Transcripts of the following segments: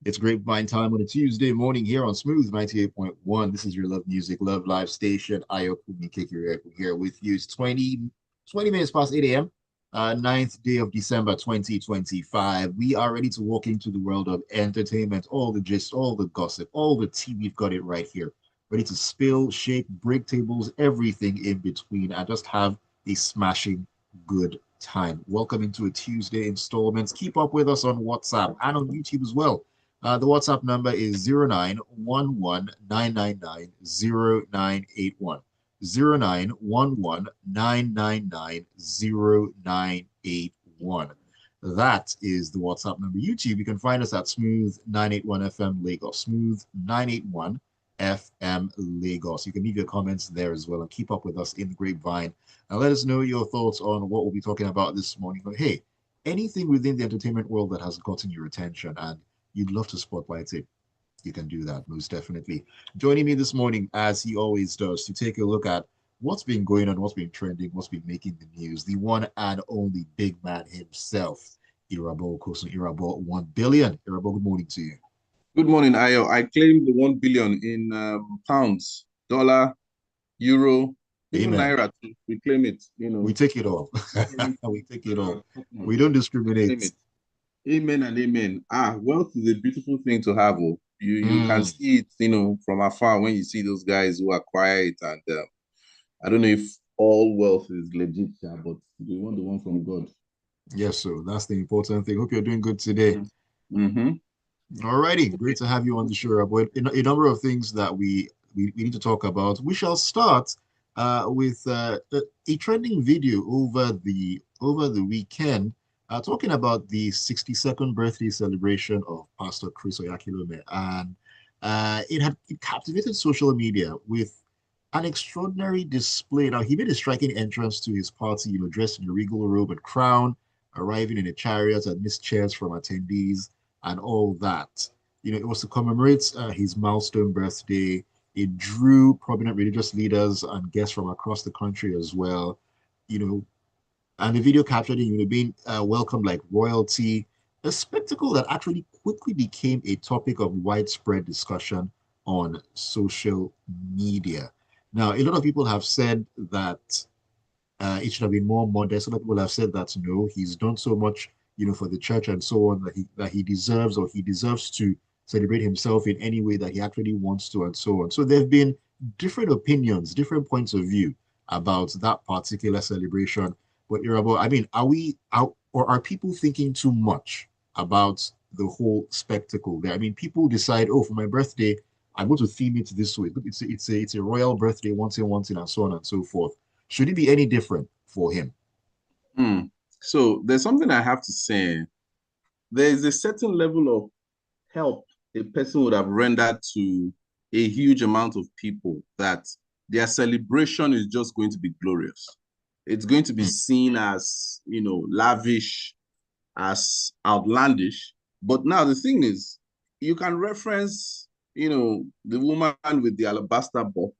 It's grapevine time on a Tuesday morning here on Smooth 98.1. This is your love music, love live station. Ayokunmi here with you. It's 20 minutes past 8 a.m. 9th day of December 2025. We are ready to walk into the world of entertainment, all the gist, all the gossip, all the tea. We've got it right here. Ready to spill, shake, break tables, everything in between, and just have a smashing good time. Welcome into a Tuesday installment. Keep up with us on WhatsApp and on YouTube as well. The WhatsApp number is 0911 999 0981. 0911 999 0981. That is the WhatsApp number. YouTube, you can find us at Smooth 981 FM Lagos. Smooth 981 FM Lagos. You can leave your comments there as well and keep up with us in the grapevine. And let us know your thoughts on what we'll be talking about this morning. But hey, anything within the entertainment world that has gotten your attention and you'd love to spotlight it, you can do that most definitely. Joining me this morning, as he always does, to take a look at what's been going on, what's been trending, what's been making the news, the one and only big man himself, Irabor Okosun. Irabor, 1 billion. Irabor, good morning to you. Good morning, Ayo. I claim the 1 billion in pounds, dollar, euro, even Amen. naira too. We claim it, We take it all. We take it all. We don't claim discriminate. it. Amen and amen. Wealth is a beautiful thing to have. Oh. You can Mm, see it, from afar when you see those guys who acquire it. And I don't know if all wealth is legit, but we want the one from God. yes, so that's the important thing. Hope you're doing good today. Mm-hmm. Alrighty, great to have you on the show, But a number of things that we need to talk about. We shall start with a trending video over the weekend, talking about the 62nd birthday celebration of Pastor Chris Oyakhilome, and it captivated social media with an extraordinary display. Now he made a striking entrance to his party, dressed in a regal robe and crown, arriving in a chariot amidst cheers from attendees and all that. It was to commemorate his milestone birthday. It drew prominent religious leaders and guests from across the country as well. You know, and the video captured him, being welcomed like royalty, a spectacle that actually quickly became a topic of widespread discussion on social media. Now, a lot of people have said that it should have been more modest. A lot of people have said that no, he's done so much, for the church and so on that he deserves, or he deserves to celebrate himself in any way that he actually wants to, and so on. So there have been different opinions, different points of view about that particular celebration. But Irabo, I mean, are we out, or are people thinking too much about the whole spectacle there? I mean, people decide, oh, for my birthday, I'm going to theme it this way. It's a royal birthday, once in, and so on and so forth. Should it be any different for him? Hmm. So there's something I have to say. There is a certain level of help a person would have rendered to a huge amount of people that their celebration is just going to be glorious. It's going to be Hmm. seen as, lavish, as outlandish. But now the thing is, you can reference, the woman with the alabaster box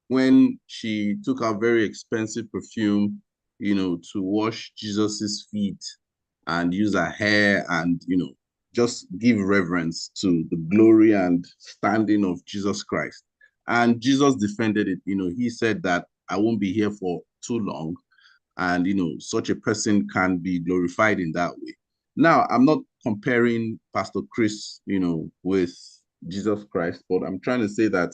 when she took her very expensive perfume, to wash Jesus's feet and use her hair and, just give reverence to the glory and standing of Jesus Christ. And Jesus defended it. He said that I won't be here for too long. And, such a person can be glorified in that way. Now, I'm not comparing Pastor Chris, with Jesus Christ, but I'm trying to say that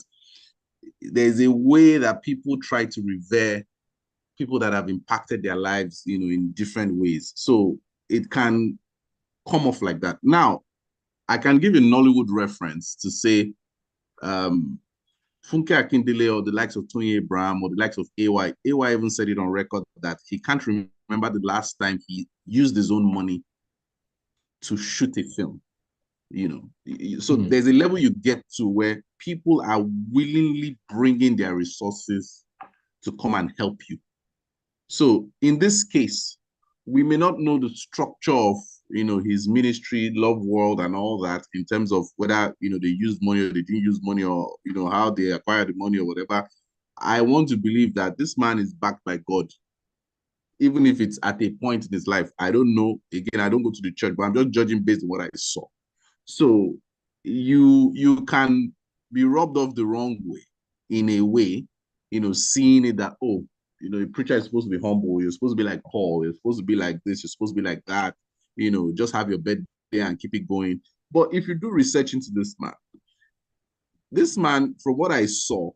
there's a way that people try to revere people that have impacted their lives, in different ways. So it can come off like that. Now, I can give a Nollywood reference to say Funke Akindele or the likes of Tony Abraham or the likes of AY. AY even said it on record that he can't remember the last time he used his own money to shoot a film. So Hmm. there's a level you get to where people are willingly bringing their resources to come and help you. So in this case, we may not know the structure of his ministry, Love World, and all that in terms of whether they used money or they didn't use money, or how they acquired the money or whatever. I want to believe that this man is backed by God, even if it's at a point in his life. I don't know. Again, I don't go to the church, but I'm just judging based on what I saw. So you can be rubbed off the wrong way, in a way, seeing it that, oh, a preacher is supposed to be humble, you're supposed to be like Paul, you're supposed to be like this, you're supposed to be like that, just have your bed there and keep it going. But if you do research into this man, from what I saw,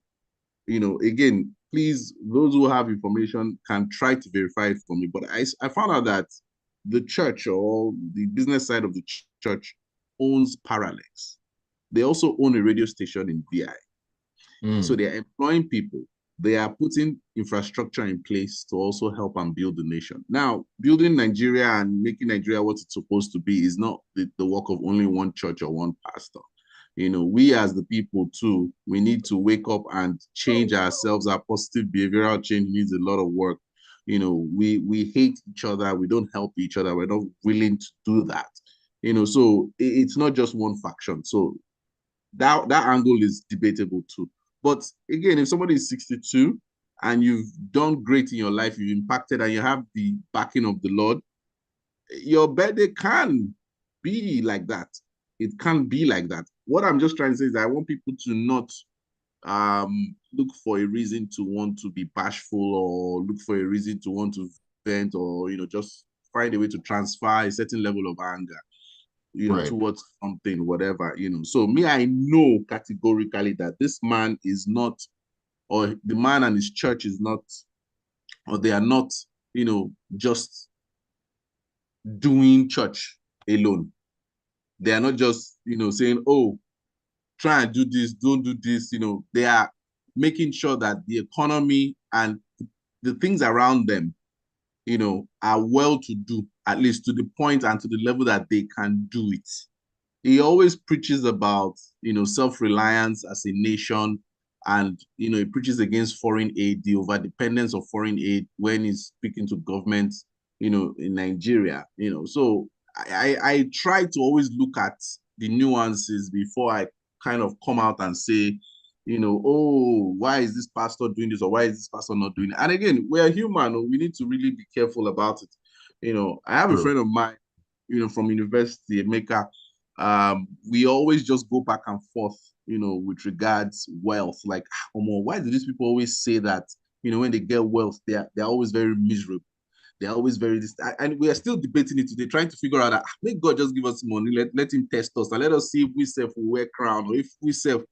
again, please, those who have information can try to verify it for me. But I found out that the church, or the business side of the church, owns Parallax. They also own a radio station in VI. So Mm. they're employing people. They are putting infrastructure in place to also help and build the nation. Now, building Nigeria and making Nigeria what it's supposed to be is not the work of only one church or one pastor. We as the people too, we need to wake up and change ourselves. Our positive behavioral change needs a lot of work. We hate each other. We don't help each other. We're not willing to do that. So it's not just one faction. So that angle is debatable too. But again, if somebody is 62 and you've done great in your life, you've impacted, and you have the backing of the Lord, your birthday can be like that. It can be like that. What I'm just trying to say is that I want people to not look for a reason to want to be bashful, or look for a reason to want to vent, or just find a way to transfer a certain level of anger Right. towards something, whatever. So me, I know categorically that this man is not, or the man and his church is not, or they are not, just doing church alone. They are not just, saying, oh, try and do this, don't do this. They are making sure that the economy and the things around them, are well to do, at least to the point and to the level that they can do it. He always preaches about, self-reliance as a nation, and he preaches against foreign aid, the over dependence of foreign aid when he's speaking to governments, in Nigeria. So I try to always look at the nuances before I kind of come out and say, oh, why is this pastor doing this, or why is this pastor not doing it? And again, we're human. We need to really be careful about it. I have a True. friend of mine, from university, Emeka. We always just go back and forth, with regards wealth. Like, why do these people always say that, when they get wealth, they're always very miserable. They're always very and we are still debating it today, trying to figure out that may God just give us money, let him test us, and let us see if we self will wear crown, or if we self,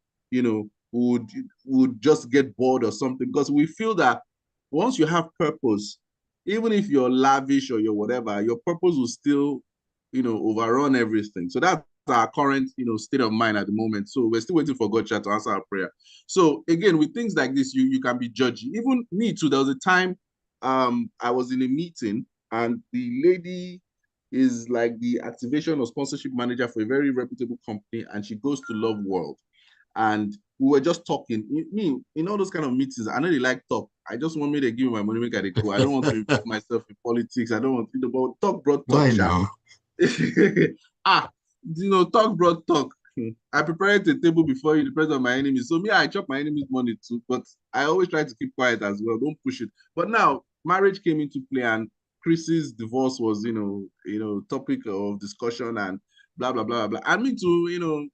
would just get bored or something. Because we feel that once you have purpose, even if you're lavish or you're whatever, your purpose will still, overrun everything. So that's our current, state of mind at the moment. So we're still waiting for God to answer our prayer. So again, with things like this, you can be judgy. Even me too. There was a time I was in a meeting, and the lady is like the activation or sponsorship manager for a very reputable company, and she goes to Love World. And we were just talking. Me, in all those kind of meetings, I know they like talk. I just want me to give me my money, make I go. I don't want to involve myself in politics. I don't want to, but talk broad talk, Why sha. now? Ah, talk broad talk. I prepared the table before you, the presence of my enemies. So me, I chop my enemies' money too, but I always try to keep quiet as well. Don't push it. But now marriage came into play, and Chris's divorce was, topic of discussion, and blah blah blah blah. And me too,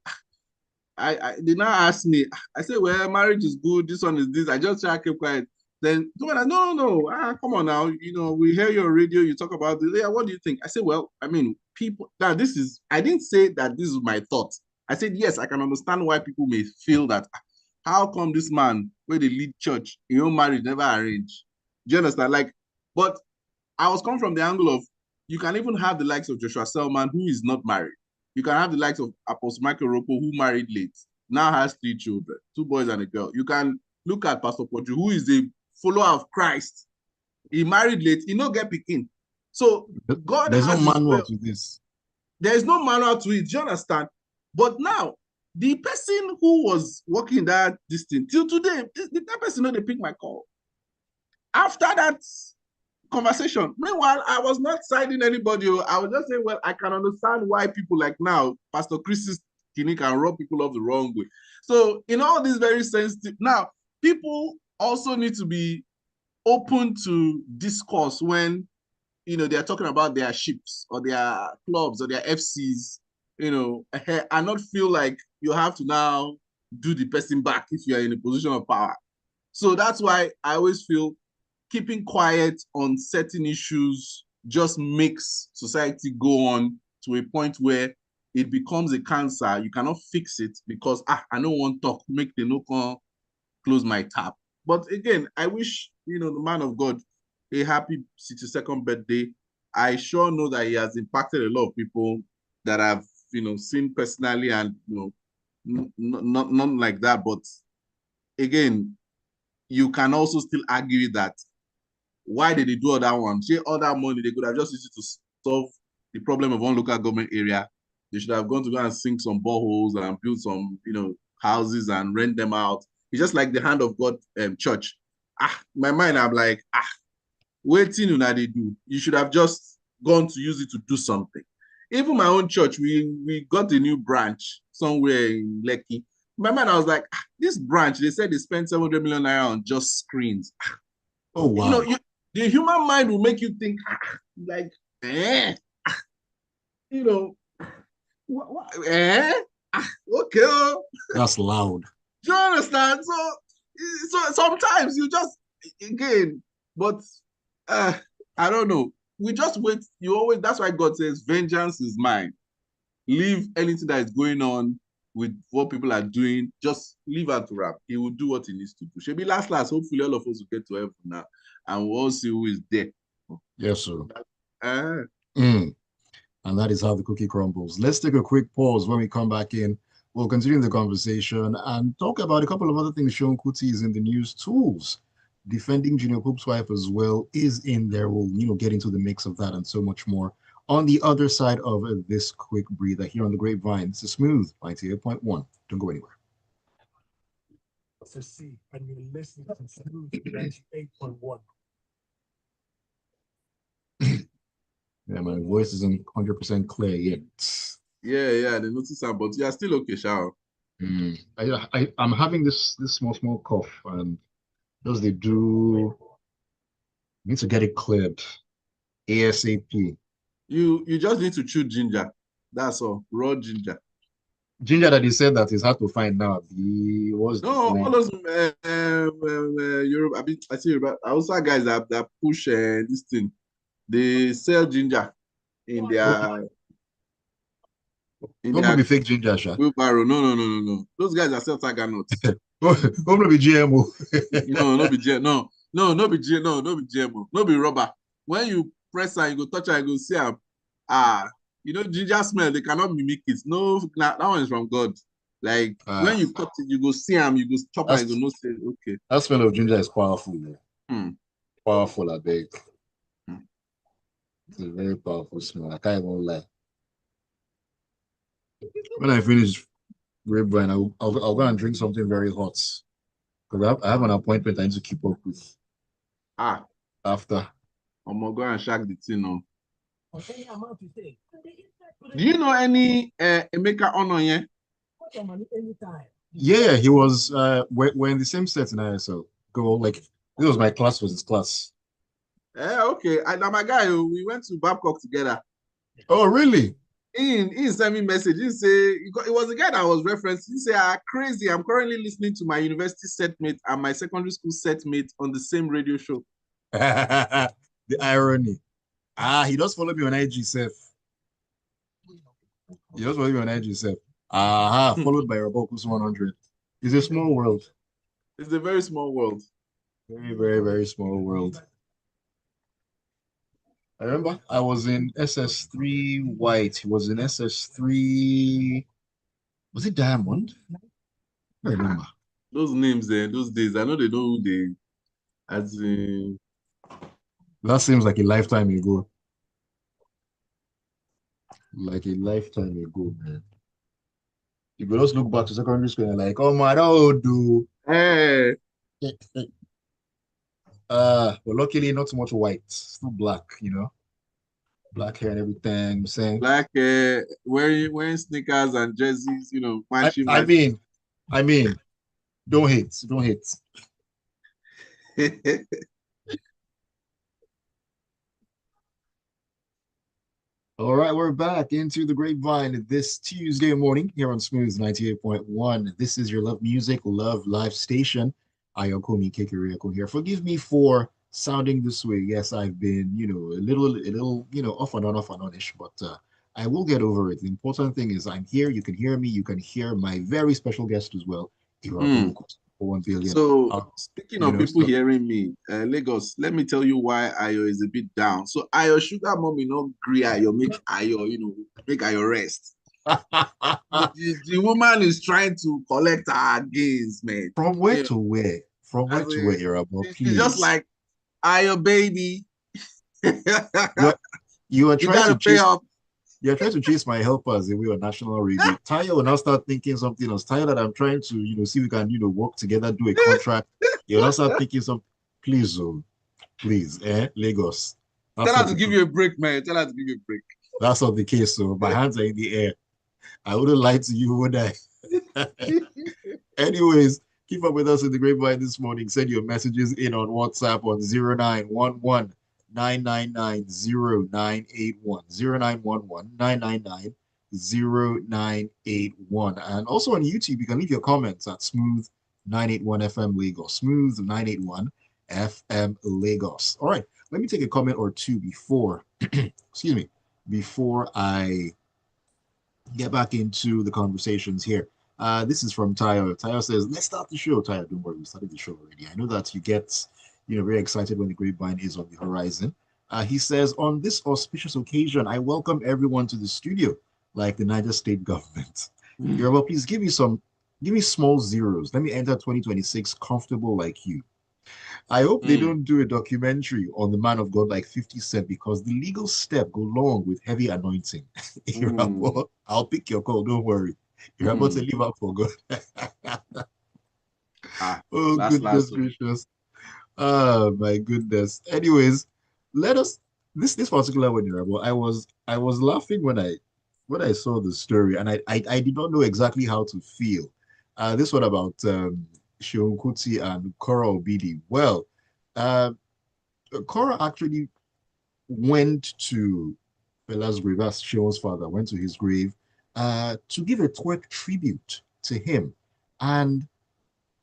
I they now ask me. I say, well, marriage is good. This one is this. I just try to keep quiet. Then someone like, no, no, no. Come on now. We hear your radio. You talk about this. Yeah, what do you think? I say, well, I mean, people. Now, this is. I didn't say that this is my thought. I said, yes, I can understand why people may feel that. How come this man, where they lead church, marriage never arranged? Do you understand? Like, but I was coming from the angle of, you can even have the likes of Joshua Selman, who is not married. You can have the likes of Apostle Michael Ropo, who married late, now has 3 children, 2 boys and a girl. You can look at Pastor Podri, who is a follower of Christ. He married late, he no get pikin. So God There's no has his way. manual to this. There is no manual to it. Do you understand? But now, the person who was working that this thing till today, that person know they pick my call. After that conversation. Meanwhile, I was not siding anybody. I was just saying, well, I can understand why people like now, Pastor Chris's Kini can rub people off the wrong way. So in all these very sensitive, now people also need to be open to discourse when they're talking about their ships or their clubs or their FCs. and not feel like you have to now do the person back if you're in a position of power. So that's why I always feel keeping quiet on certain issues just makes society go on to a point where it becomes a cancer. You cannot fix it because I don't want to talk, make the no con close my tap. But again, I wish the man of God a happy 62nd birthday. I sure know that he has impacted a lot of people that I've seen personally, and not like that. But again, you can also still argue that why did they do all that one? Share all that money, they could have just used it to solve the problem of one local government area. They should have gone to go and sink some boreholes and build some, houses and rent them out. It's just like the Hand of God church. My mind, I'm like, waiting on that they do. You should have just gone to use it to do something. Even my own church, we got a new branch somewhere in Lekki. My mind, I was like, this branch, they said they spent 700 million naira on just screens. Oh, wow. The human mind will make you think, like, okay. That's loud. Do you understand? So sometimes you just, again, but I don't know. We just wait. That's why God says, vengeance is mine. Leave anything that is going on with what people are doing. Just leave her to rap. He will do what he needs to do. She'll be last. Hopefully all of us will get to heaven now. And we'll all see who is there. Yes, sir. And that is how the cookie crumbles. Let's take a quick pause. When we come back in, we'll continue the conversation and talk about a couple of other things. Sean Kuti is in the news. Tools defending Junior Pope's wife as well is in there. We'll get into the mix of that and so much more on the other side of this quick breather here on the Grapevine. This is Smooth 98.1. Don't go anywhere. And you're listening to Smooth 98.1. Yeah, my voice isn't 100% clear yet. Yeah, they notice that, but you are still okay, Shao. I'm having this small cough, and those they do need to get it cleared ASAP. You just need to chew ginger. That's all. Raw ginger. Ginger that he said that is hard to find now. All those Europe. I see Europe. Also guys that push this thing. They sell ginger in their Don't be fake ginger, Sha. Wheelbarrow. No. Those guys are sell tiger nuts. Don't be GMO. No be GMO. No be GMO. No be rubber. When you press and you go touch and you go see ginger smell, they cannot mimic it. No, that one is from God. Like when you cut it, you go see them, you go chop and you go say, okay. That smell of ginger is powerful, man. Powerful, I beg. It's a very powerful smell. I can't even lie. When I finish Grapevine, I'll go and drink something very hot. Because I have an appointment I need to keep up with. After. I'm gonna go and shack the thing on. Do you know any Emeka Onoye? Yeah, he was we're in the same set in ISL. This was my class, was his class. Okay. Now my guy, we went to Babcock together. Oh, really? He sent me a message. He say it was the guy that was referenced. He said, crazy. I'm currently listening to my university setmate and my secondary school setmate on the same radio show. The irony. He does follow me on IG, Seth. Followed by Irabor Okosun 100. It's a small world. It's a very small world. Very, very, very small world. I remember I was in SS3 White. He was in SS3. Was it Diamond? I remember. Those names there, those days, I know they know who they as that seems like a lifetime ago. Like a lifetime ago, man. You could just look back to secondary school and like, oh my dude. Hey. But luckily not too much white, still black, black hair and everything. Saying black hair, wearing sneakers and jerseys, I mean, don't hate. All right, we're back into the grapevine this Tuesday morning here on Smooth 98.1. This is your love music, love live station. Ayokunmi Kekiriako here. Forgive me for sounding this way. Yes, I've been, a little, off and on-ish, but I will get over it. The important thing is I'm here. You can hear me. You can hear my very special guest as well, Irabor Hmm. Okosun for 1 billion. So speaking of people So hearing me, Lagos, let me tell you why Ayo is a bit down. So Ayo sugar mommy no gree Ayo make Ayo, make Ayo rest. The woman is trying to collect her gains, man. from where You know, to where? From where as to where, in, Irabor, she's just please? like Ayo baby. You you are You trying to gotta pay chase off. You're trying to chase my helpers away on national radio. Tayo will now start thinking something else. Tayo that I'm trying to, see if we can, work together, do a contract. You'll now start thinking some, please, please, Lagos. That's Tell her not to the give you a break, man. Tell her to give you a break. that's not the case. So my hands are in the air. I wouldn't lie to you, would I? Anyways, keep up with us in the grapevine this morning. Send your messages in on WhatsApp on 0911 999 0981 0911 999 0981. And also on YouTube, you can leave your comments at Smooth 981 FM Lagos. Smooth 981 FM Lagos. All right, let me take a comment or two before, excuse me, before I get back into the conversations here. This is from Tayo. Tayo says, let's start the show. Tayo, don't worry, we started the show already. I know that you get, very excited when the grapevine is on the horizon. He says, on this auspicious occasion, I welcome everyone to the studio, like the Niger State government. Yoruba, please give me small zeros. Let me enter 2026 comfortable like you. I hope they Mm, don't do a documentary on the man of God like 50 Cent because the legal step go long with heavy anointing. mm, I'll pick your call, don't worry. You're about to mm. leave out for God. Oh, Last. goodness gracious. Oh, my goodness. Anyways, let us this particular one, Irabor, I was laughing when I saw the story and I did not know exactly how to feel. This one about Seun Kuti and Kora Obidi. Well, uh, Cora actually went to Fela's grave, as Sean's father went to his grave, to give a twerk tribute to him. And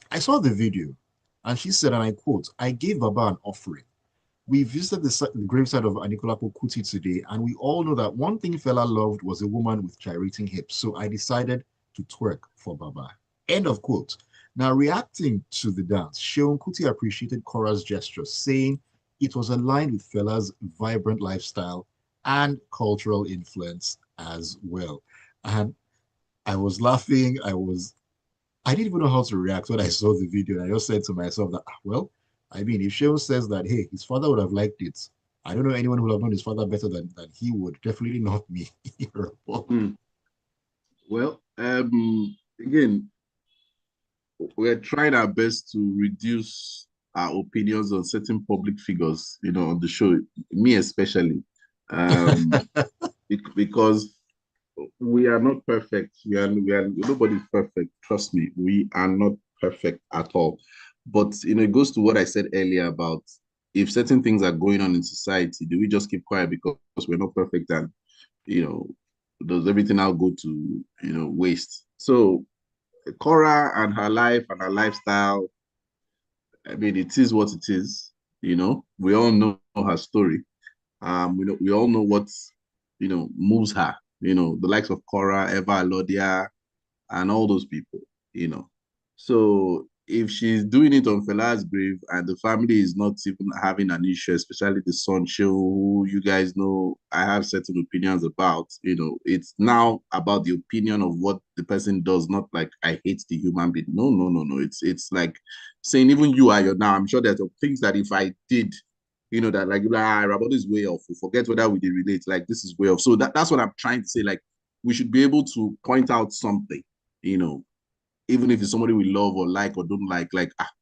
I saw the video, and she said, and I quote, I gave Baba an offering. We visited the graveside of Anikulapo Kuti today, and we all know that one thing Fela loved was a woman with gyrating hips. So I decided to twerk for Baba. End of quote. Now, reacting to the dance, Sheon Kuti appreciated Cora's gesture, saying it was aligned with Fela's vibrant lifestyle and cultural influence as well. And I was laughing. I didn't even know how to react when I saw the video. And I just said to myself that, well, I mean, if Sheon says that, hey, his father would have liked it, I don't know anyone who would have known his father better than he would. Definitely not me. Mm. Well, again, we're trying our best to reduce our opinions on certain public figures, on the show, me especially, because we are not perfect. We are nobody's perfect. Trust me, we are not perfect at all. But it goes to what I said earlier about if certain things are going on in society, do we just keep quiet because we're not perfect and you know does everything now go to waste? So Cora and her life and her lifestyle, I mean, it is what it is. We all know her story. We all know what moves her. The likes of Cora, Eva Alodia, and all those people. You know, so if she's doing it on Fela's grave and the family is not even having an issue, especially the son show, who you guys know I have certain opinions about. It's now about the opinion of what the person does, not like I hate the human being. No, no, no, no. It's like saying even you are your now. I'm sure there's things that if I did, that like Rabot is way off. Forget whether we did relate. Like this is way off. So that's what I'm trying to say. Like we should be able to point out something, you know, even if it's somebody we love or like or don't like,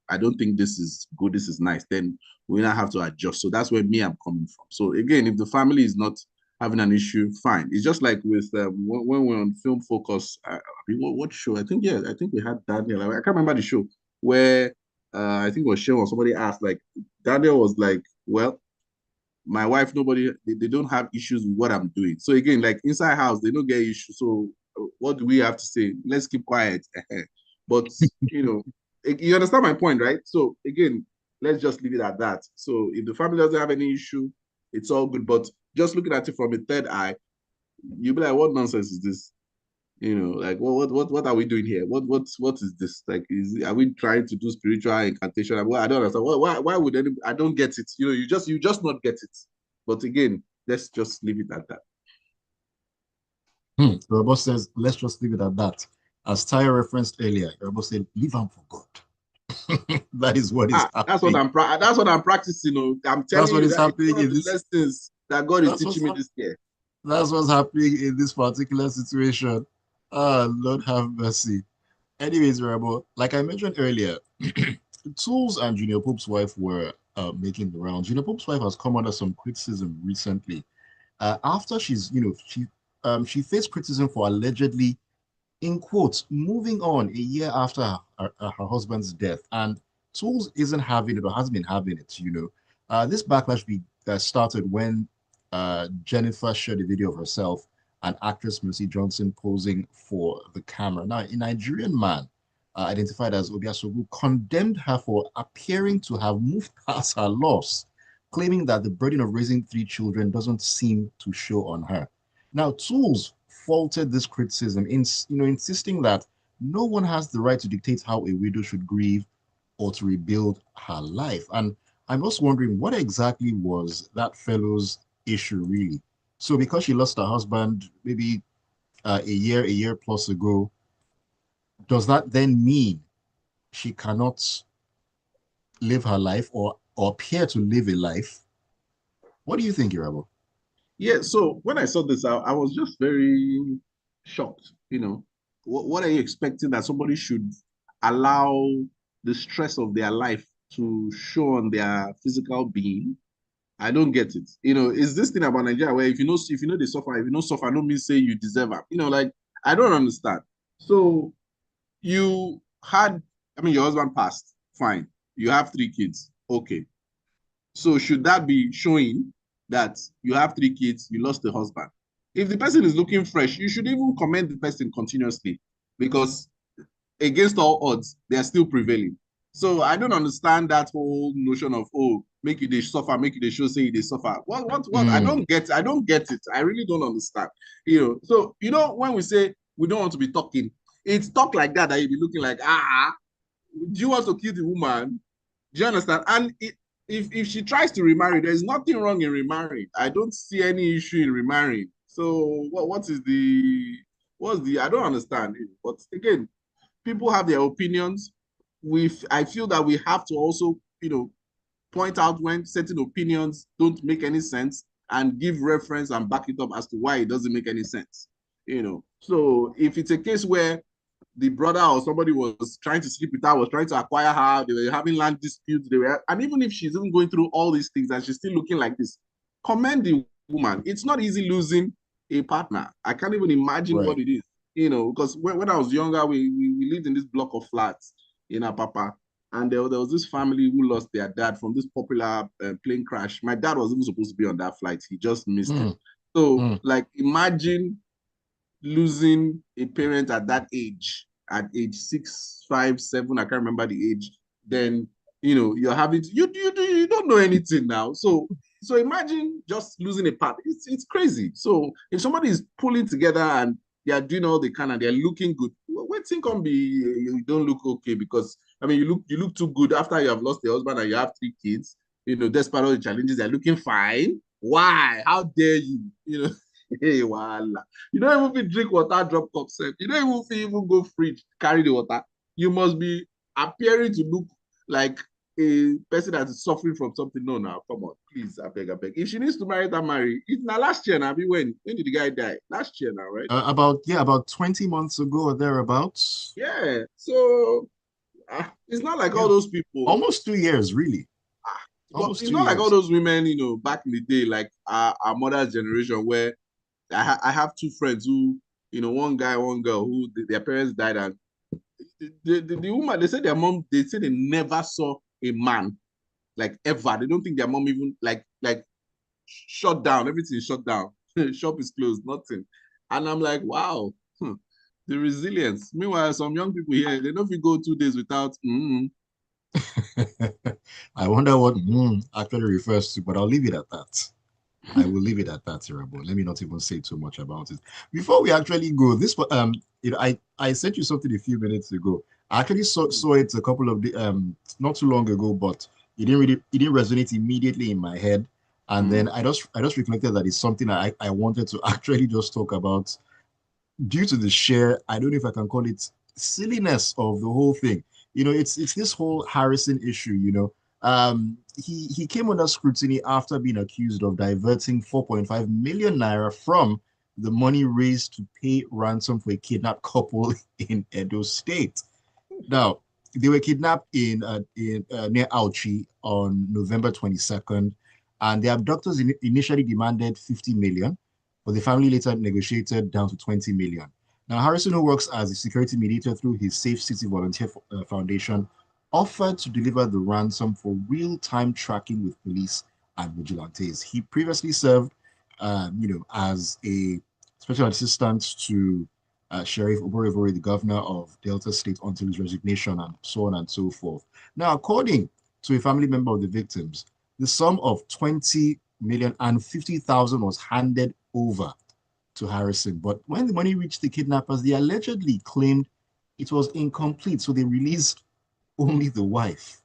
I don't think this is good, this is nice, then we now have to adjust. So that's where me I'm coming from. So again, if the family is not having an issue, fine. It's just like with when we're on Film Focus. I mean, what show? I think we had Daniel. I can't remember the show where I think it was show or somebody asked like Daniel was like, well, my wife, nobody, they don't have issues with what I'm doing. So again, like inside house, they don't get issues. So what do we have to say? Let's keep quiet. But you understand my point, right? So again, let's just leave it at that. So if the family doesn't have any issue, it's all good. But just looking at it from a third eye, you'll be like, what nonsense is this? Like what are we doing here? What is this? Like, are we trying to do spiritual incantation? Well, I don't understand. Why would any? I don't get it. You just not get it. But again, let's just leave it at that. The boss says, let's just leave it at that. As Tyre referenced earlier, your boss said, leave him for God. That is what is happening. That's what I'm practicing. I'm telling That's what you is that it's happening one of in the this. lessons that God is That's teaching me this year. That's what's happening in this particular situation. Ah, Lord have mercy. Anyways, Irabor, like I mentioned earlier, Tools and Junior Pope's wife were making the rounds. Junior Pope's wife has come under some criticism recently after she faced criticism for allegedly, in quotes, moving on a year after her husband's death. And Tools isn't having it or hasn't been having it. This backlash started when Jennifer shared a video of herself and actress Mercy Johnson posing for the camera. Now, a Nigerian man identified as Obiasogu condemned her for appearing to have moved past her loss, claiming that the burden of raising 3 children doesn't seem to show on her. Now, Tools faulted this criticism in insisting that no one has the right to dictate how a widow should grieve or to rebuild her life. And I'm just wondering what exactly was that fellow's issue really? So because she lost her husband maybe a year plus ago, does that then mean she cannot live her life or appear to live a life? What do you think, Irabo? Yeah, so when I saw this, I was just very shocked. What are you expecting that somebody should allow the stress of their life to show on their physical being? I don't get it. Is this thing about Nigeria where if you know they suffer, if you don't suffer, no mean say you deserve it. Like I don't understand. So you had, I mean, your husband passed, fine. You have 3 kids, okay. So should that be showing that you have 3 kids, you lost the husband? If the person is looking fresh, you should even commend the person continuously because against all odds, they are still prevailing. So I don't understand that whole notion of make you they suffer, make you they show say they suffer. What? I don't get it. I really don't understand. So when we say we don't want to be talking, it's talk like that you be looking like do you want to kill the woman? Do you understand? And if she tries to remarry, there's nothing wrong in remarrying. I don't see any issue in remarrying. So what's the I don't understand it. But again, people have their opinions. I feel that we have to also, point out when certain opinions don't make any sense and give reference and back it up as to why it doesn't make any sense. So if it's a case where the brother or somebody was trying to sleep with her, was trying to acquire her, they were having land disputes, and even if she's even going through all these things and she's still looking like this, commend the woman. It's not easy losing a partner. I can't even imagine Right. what it is, because when I was younger, we lived in this block of flats in Apapa, and there was this family who lost their dad from this popular plane crash. My dad was even supposed to be on that flight. He just missed it. So, like, imagine losing a parent at that age, at age 6, 5, 7, I can't remember the age, then you're having you don't know anything now. So imagine just losing a part. It's crazy. So if somebody is pulling together and they are doing all they can and they're looking good, when thing can be you don't look okay because I mean you look too good after you have lost the husband and you have 3 kids, despite all the challenges, they're looking fine. Why? How dare you? Hey, voila. You don't even drink water, drop cup set. You don't even go fridge, carry the water. You must be appearing to look like a person that is suffering from something. No, now, come on, please, I beg, I beg. If she needs to marry, that marry. It's not last year now. When did the guy die? Last year now, right? About 20 months ago or thereabouts. Yeah. So it's not like all those people. Almost 2 years, really. But it's not like all those women, back in the day, like our mother's generation, where I have 2 friends who, one guy, one girl, who their parents died, and the woman, they said they never saw a man like ever. They don't think their mom even like shut down. Everything is shut down. Shop is closed, nothing. And I'm like, wow, the resilience. Meanwhile, some young people here, they don't if you go 2 days without. I wonder what actually refers to, but I'll leave it at that. I will leave it at that, Irabor. Let me not even say too much about it. Before we actually go, I sent you something a few minutes ago. I actually saw it a couple of not too long ago, but it didn't resonate immediately in my head. And then I just reflected that it's something I wanted to actually just talk about due to the sheer, I don't know if I can call it silliness of the whole thing. It's this whole Harrison issue, he came under scrutiny after being accused of diverting 4.5 million naira from the money raised to pay ransom for a kidnapped couple in Edo State. Now, they were kidnapped in near Auchi on November 22nd, and the abductors initially demanded 50 million, but the family later negotiated down to 20 million. Now, Harrison, who works as a security mediator through his Safe City Volunteer Foundation, offered to deliver the ransom for real-time tracking with police and vigilantes. He previously served, as a special assistant to Sheriff Oborevori, the governor of Delta State, until his resignation, and so on and so forth. Now, according to a family member of the victims, the sum of 20 million and 50,000 was handed over to Harrison. But when the money reached the kidnappers, they allegedly claimed it was incomplete, so they released only the wife.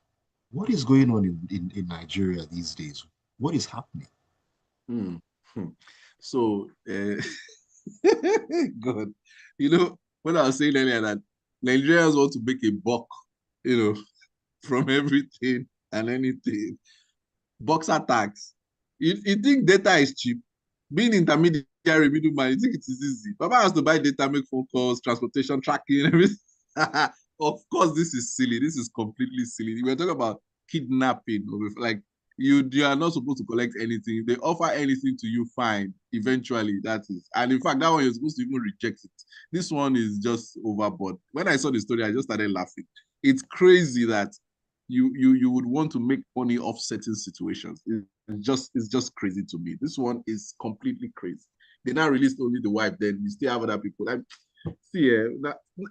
What is going on in Nigeria these days? What is happening? So, God, when I was saying earlier that Nigerians want to make a buck, from everything and anything. Boxer tax. You think data is cheap? Being intermediary, middleman, you think it is easy? Papa has to buy data, make phone calls, transportation tracking, everything. Of course, this is silly. This is completely silly. We're talking about kidnapping. Like, you are not supposed to collect anything. If they offer anything to you, fine. Eventually, that is. And in fact, that one you're supposed to even reject it. This one is just overboard. When I saw the story, I just started laughing. It's crazy that you would want to make money off certain situations. It's just crazy to me. This one is completely crazy. They now released only the wife, then you still have other people.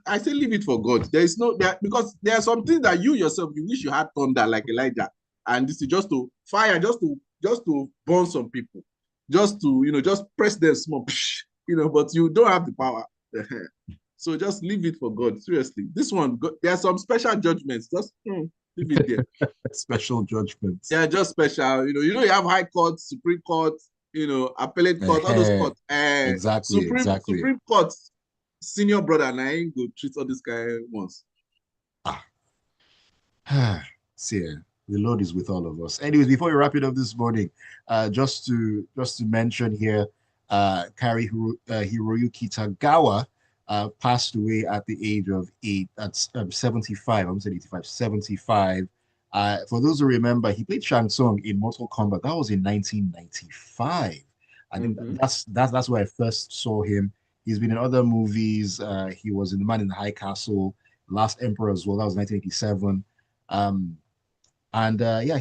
I say leave it for God. There is no there because there are some things that you yourself you wish you had thunder like Elijah, and this is just to fire, just to burn some people, just to just press them small, but you don't have the power. So just leave it for God. Seriously, this one there are some special judgments. Just leave it there. Special judgments. Yeah, just special. You have High Court, Supreme Court, Appellate Court, all those courts. Exactly. Supreme Court, senior brother, and I ain't go treat all this guy once. See, the Lord is with all of us. Anyways, before we wrap it up this morning, just to mention here, Kari Hiroyuki Tagawa passed away at the age of 75. I'm saying 85, 75. For those who remember, he played Shang Tsung in Mortal Kombat. That was in 1995. I think that's where I first saw him. He's been in other movies. He was in The Man in the High Castle, Last Emperor as well. That was 1987.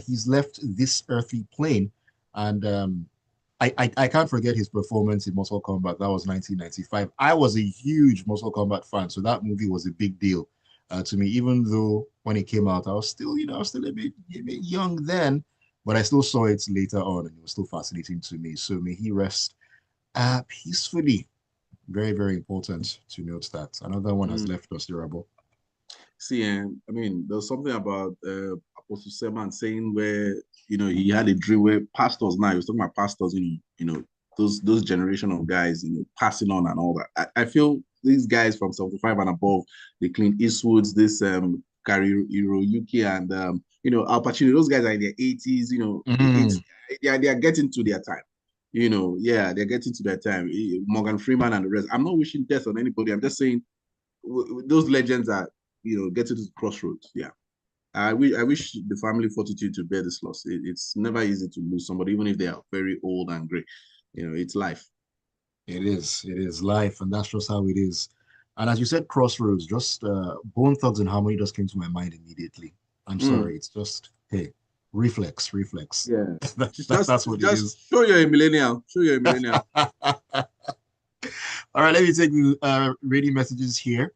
He's left this earthly plane. And I can't forget his performance in Mortal Kombat. That was 1995. I was a huge Mortal Kombat fan, so that movie was a big deal to me. Even though when it came out, I was still a bit young then, but I still saw it later on, and it was still fascinating to me. So may he rest peacefully. Very, very important to note that. Another one has left us, Irabor. See, there's something about Apostle Seman saying where he had a dream where pastors now he was talking about pastors, those generation of guys, passing on and all that. I feel these guys from 75 and above, the Clint Eastwoods, this Kari Hiroyuki and Al Pacino, those guys are in their 80s, they are getting to their time. They're getting to their time. Morgan Freeman and the rest. I'm not wishing death on anybody. I'm just saying those legends are, getting to the crossroads. Yeah. I wish the family fortitude to bear this loss. It's never easy to lose somebody, even if they are very old and gray. It's life. It is life, and that's just how it is. And as you said, crossroads, just Bone Thugs and Harmony just came to my mind immediately. I'm sorry, it's just, hey, Reflex. Yeah. That's what it is. Show you're a millennial. Show you're a millennial. All right, let me take the reading messages here.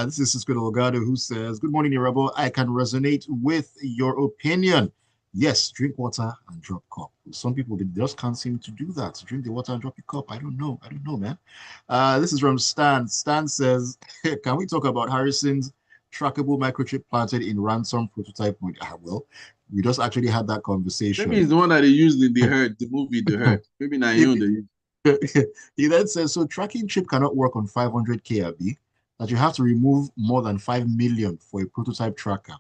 This is Cisco Delgado who says, "Good morning, Irabor. I can resonate with your opinion. Yes, drink water and drop cup. Some people they just can't seem to do that. Drink the water and drop your cup. I don't know, man." This is from Stan. Stan says, "Can we talk about Harrison's trackable microchip planted in ransom prototype?" Well, we just actually had that conversation. Maybe it's the one that they used in the movie The Herd. Maybe not you they used. He then says, so tracking chip cannot work on 500 KB, that you have to remove more than 5 million for a prototype tracker.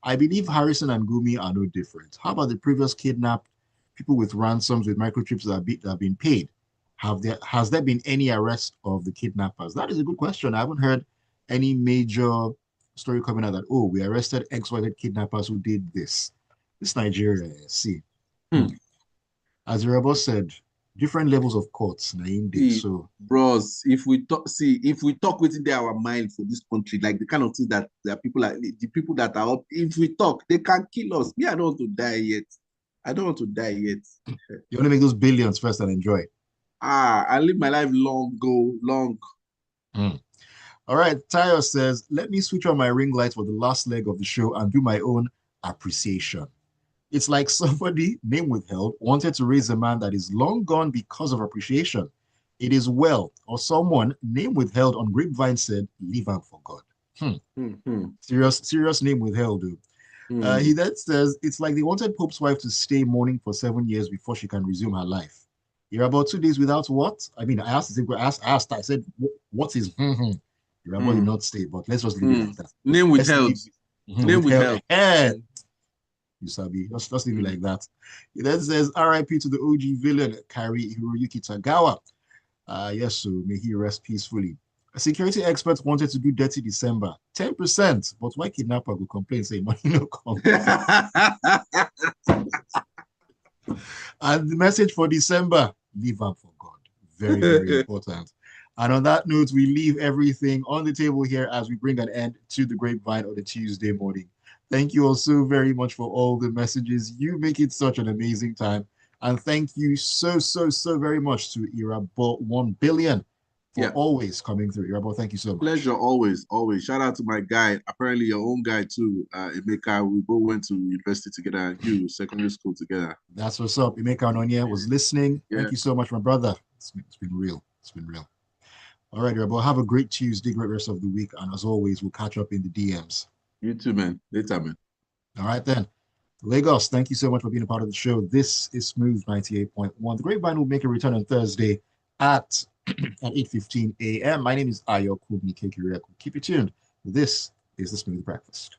I believe Harrison and Gumi are no different. How about the previous kidnapped people with ransoms with microchips that have been paid? Has there been any arrest of the kidnappers? That is a good question. I haven't heard any major story coming out that, oh, we arrested XYZ kidnappers who did this. This Nigeria, see. As Irabor said, different levels of courts. So, bros, if we talk within our mind for this country, like the kind of things that there are people like the people that are up, if we talk, they can kill us. Me, I don't want to die yet. You want to make those billions first and enjoy. I live my life long. All right, Tayo says, let me switch on my ring light for the last leg of the show and do my own appreciation. It's like somebody, name withheld, wanted to raise a man that is long gone because of appreciation. It is well, or someone, name withheld on Grapevine said, leave him for God. Serious name withheld, dude. He then says, it's like they wanted Pope's wife to stay mourning for 7 years before she can resume her life. You're about 2 days without what? I mean, I said, what is Irabor did not stay, but let's just leave it like that. Name withheld. Name withheld. You sabi, just leave it like that. He then says, RIP to the OG villain, Kari Hiroyuki Tagawa. Yes, so may he rest peacefully. A security expert wanted to do dirty December, 10%, but why kidnapper will complain, say money no come? And the message for December, leave up for God. Very, very important. And on that note, we leave everything on the table here as we bring an end to the Grapevine on a Tuesday morning. Thank you all so very much for all the messages. You make it such an amazing time. And thank you so very much to Irabor 1 billion for always coming through. Irabor, thank you so much. Pleasure, always. Shout out to my guy, apparently your own guy too, Emeka. We both went to university together, secondary school together. That's what's up. Emeka Ononia was listening. Thank you so much, my brother. It's been real. All right, Irabor, have a great Tuesday, great rest of the week. And as always, we'll catch up in the DMs. You too, man. Later, man. All right, then. Lagos, thank you so much for being a part of the show. This is Smooth 98.1. The Grapevine will make a return on Thursday at 8:15 a.m. My name is Ayokunmi. Keep it tuned. This is the Smooth Breakfast.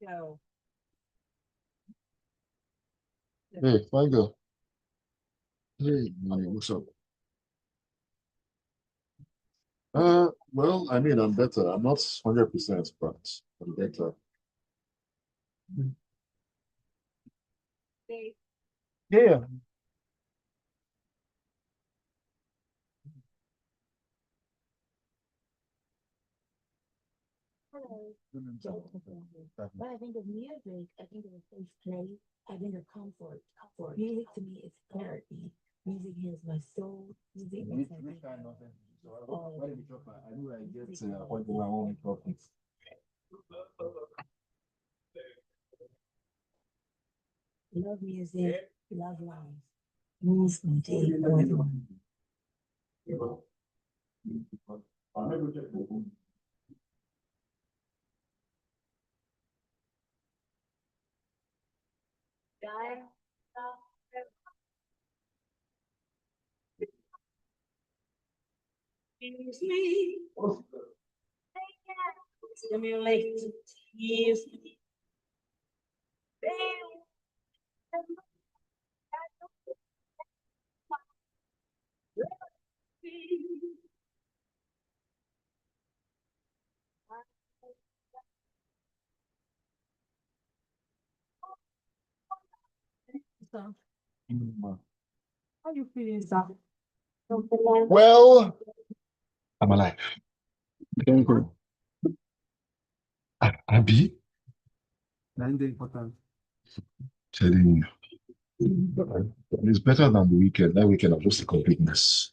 Hey, fine girl. Hey, money, what's up? Well, I mean, I'm better. I'm not 100%, but I'm better. Yeah. When I think of music, I think of a safe place. I think of comfort. Music to me is therapy. Music heals my soul. Music makes my day. Love music, love life. Moves my day for everyone. Excuse me. Stimulate. Excuse me. How you feeling, sir? Well, I'm alive. Abi, That's the important. Telling you. It's better than the weekend. That weekend I'm just a complete mess.